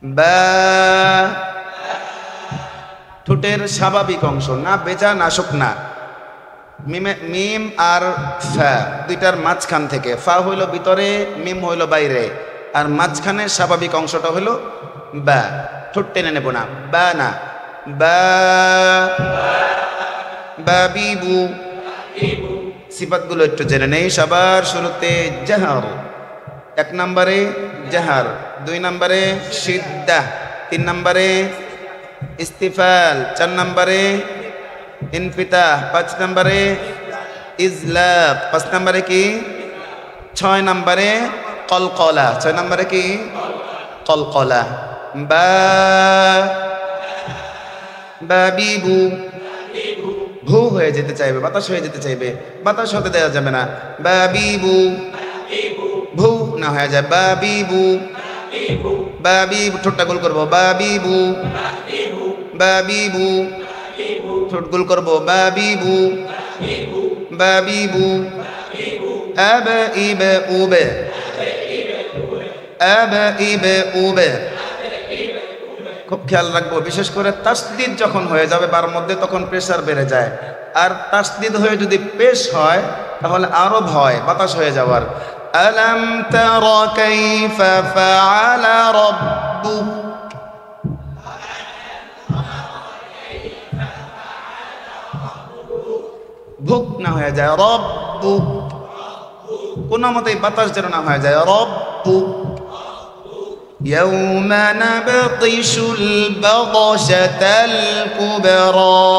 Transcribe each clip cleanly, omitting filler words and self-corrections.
বা, ঠোঁটের স্বাভাবিক অংশ, না বেজা না শুকনা। মিম আর ফা দুইটার মাঝখান থেকে, ফা হইল ভিতরে, মিম হইল বাইরে, আর মাঝখানের স্বাভাবিক অংশটা হইল বা। ঠোঁট টেনে নেব না, বা না, বা, বাবিবু। সিফাতগুলো একটু জেনে নেই সবার শুরুতে। জাহার, এক নম্বরে জাহার, দুই নম্বরে সিদ্দা, তিন নম্বরে ইস্তিফাল, চার নম্বরে ইনফিতাহ, পাঁচ নম্বরে ইজলাক, পাঁচ নম্বরে কি, ছয় নম্বরে কলকলা, ছয় নম্বরে কি কলকলা। বা, বাবিবু, ভু হয়ে যেতে চাইবে, বাতাস হয়ে যেতে চাইবে, বাতাস হতে দেওয়া যাবে না। বাবিবু, ভু না হয়ে যায়, বাবিবু, বাবিবু, ঠোঁটটা গোল করবো, বাবিবু, বাবিবু, ঠোঁট গোল করবো, বাবিবু, বাবিবু। আব ইবে উবে, আব ইবে উবে। খুব খেয়াল রাখবো, বিশেষ করে তাসদিদ যখন হয়ে যাবে বার মধ্যে, তখন প্রেসার বেড়ে যায়। আর তাসদিদ হয়ে যদি পেশ হয় তাহলে আরো ভয়, বাতাস হয়ে যাওয়ার। আলাম তারা কাইফা ফাআলা রাব্বুক, ভুক না হয়ে যায়, রব্বুক। কোনো মতেই বাতাস যেন না হয়ে যায়, রব্বুক। يوم نبطش البطشة الكبرى،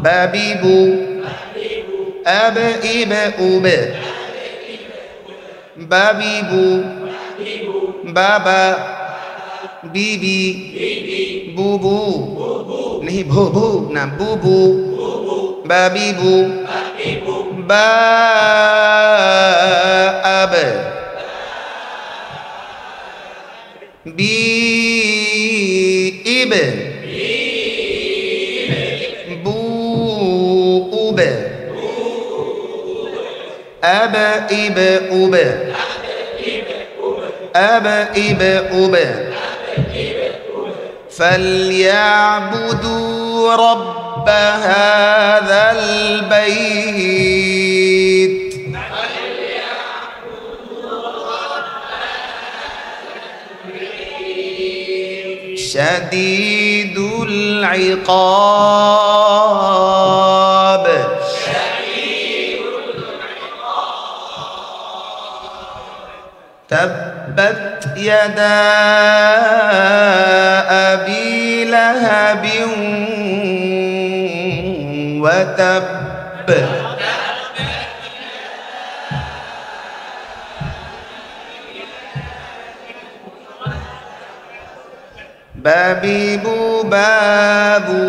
بابيبو، أب إب أب، بابيبو، بابا، बीबी, बूबू नहीं, भू भू ना, बूबू, बाबीबू, बा, अब, बी, इब, बू, उब, अब इब उब, अब इब उब। فليعبدوا رب هذا البيت، شديد العقاب، تبت يدا أبي لهب وتب، بابيبو بابو،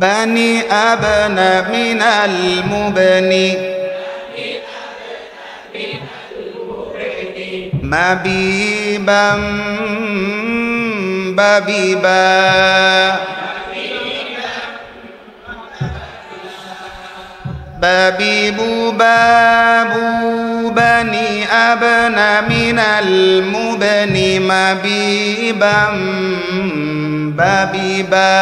بني أبنى من المبني، مبيبا بابيبا، بابيبو بابو، بني أبنى من المبني، مبيبا بابيبا،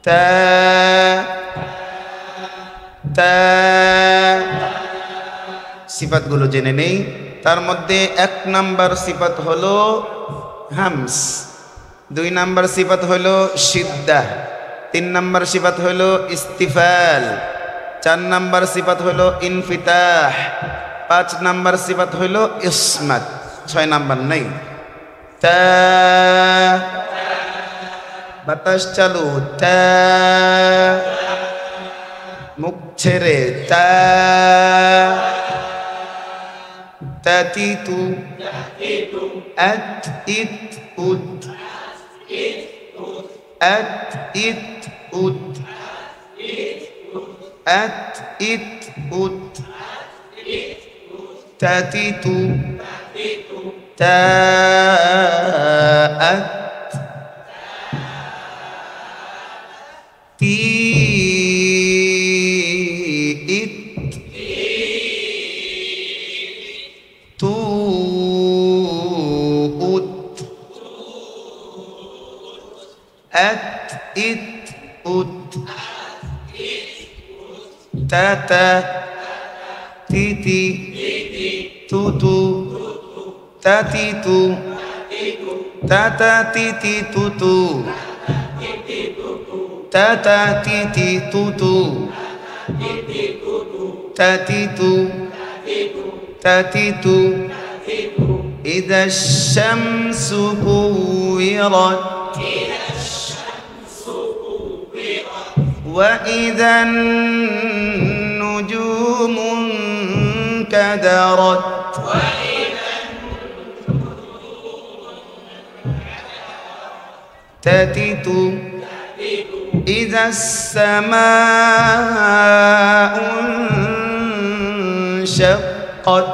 تا تا। সিফাতগুলো জেনে নেই। তার মধ্যে এক নাম্বার সিফাত হলো হামস, দুই নাম্বার সিফাত হলো সিদ্দা, তিন নাম্বার সিফাত হলো ইস্তিফাল, চার নাম্বার সিফাত হলো ইনফিতাহ, পাঁচ নাম্বার সিফাত হলো ইসমাত, ছয় নাম্বার নেই। তা, বাতাস চালু, তা, মুখ ছেড়ে, তা, তাতিতু, আত ইত উত, আত ইত উত, আত ইত উত, تاتيتو تاءت تيت توت أت إت أت تاتا تيتي توتو تاتيتو تاتا تيتي توتو تاتا تيتي توتو تاتيتو تاتيتو إذا الشمس كورت وإذا النجوم انكدرت تاتيتو إذا السماء انشقت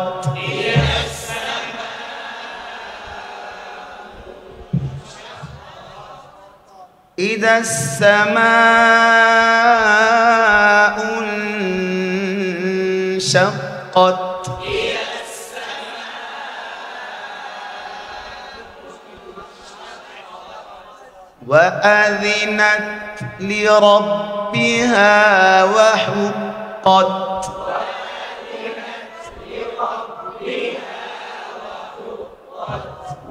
إذا السماء انشقت وأذنت لربها وحقت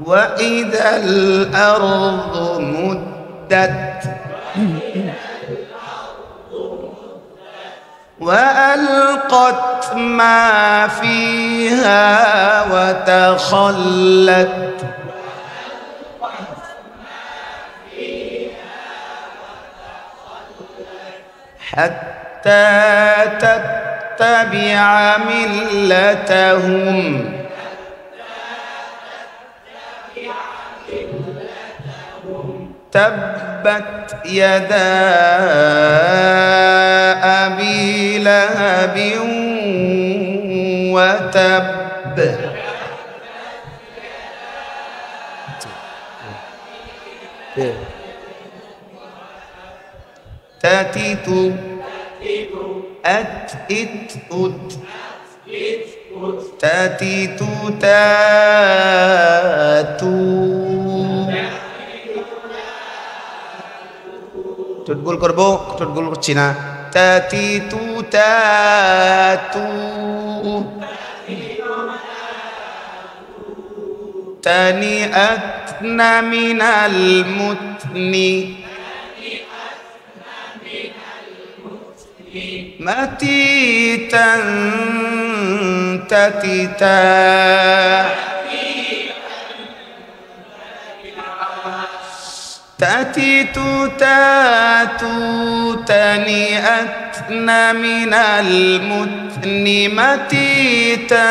وإذا الأرض مدت وألقت ما فيها وتخلت حتى تتبع ملتهم تبت يدا أبي لهب وتب تاتيت أت إت أت تاتيت تاتو ঠোঁটগোল করবো, ঠোঁটগোল করছি না। তাতিতু তাতু তানিআতনা মিনাল মুতনি মাতিতান তাতিতা تاتيتو تاتو تنيأتنا من المتن متيتا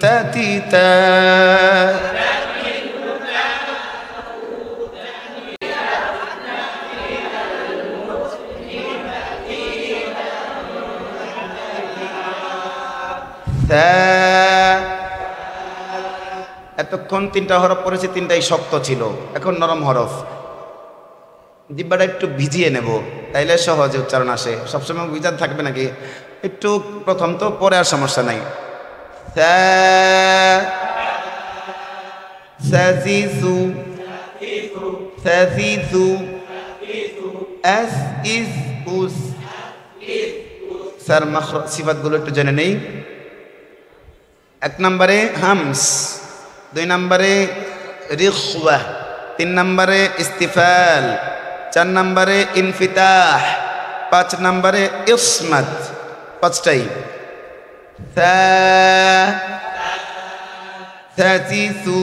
تتتا এতক্ষণ তিনটা হরফ পড়েছি, তিনটাই শক্ত ছিল, এখন নরম হরফ। জিহ্বাটা একটু ভিজিয়ে নেব, তাইলে সহজে উচ্চারণ আসে। সবসময় ভিজান থাকবে নাকি? একটু প্রথম তো, পরে আর সমস্যা নাই। সাজিসু সাজিসু আস ইস উস। স্যার মাখরাজ সিফাতগুলো একটু জেনে নেই। এক নম্বরে হামস, দুই নম্বরে রিখওয়া, তিন নম্বরে ইস্তিফাল, চার নম্বরে ইনফিতাহ, পাঁচ নম্বরে ইসমাত। পাঁচটাই সাজিসু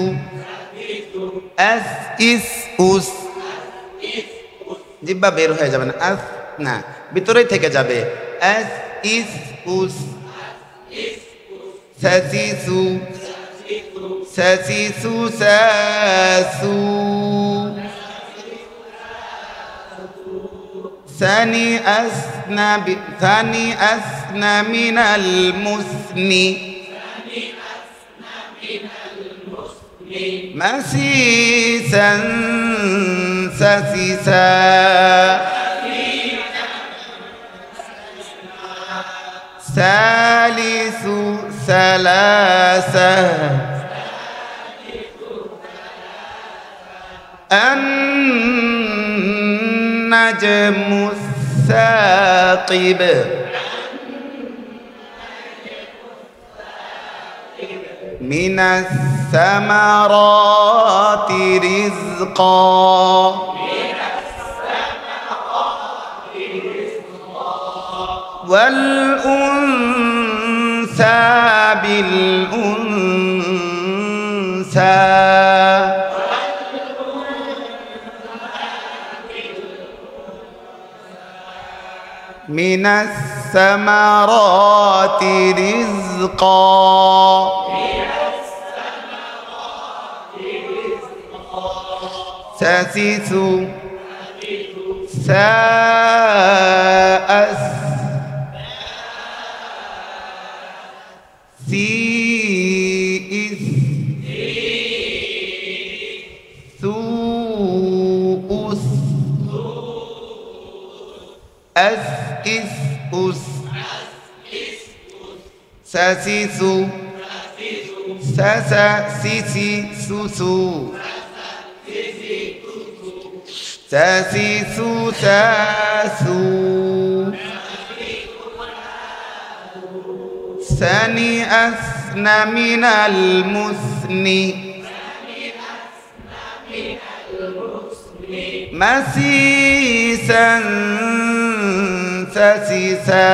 আস ইস উস। জিহ্বা বের হয়ে যাবে না, আস না, ভিতরেই থেকে যাবে। আস ইস উস সাজিসু সাজিসু সাসু ثاني أسنى من المثني مسيسا سسيسا ثالث ثلاثة النجم الثاقب من الثمرات رزقا والأنثى بالأنثى من الثمرات رزقا ساسس ساءس سيئس سوءس أسئس أس ساسس ساسا سيسي سوسو ساسيسو ساسو سني أسن من المثني مسيسا سسيسا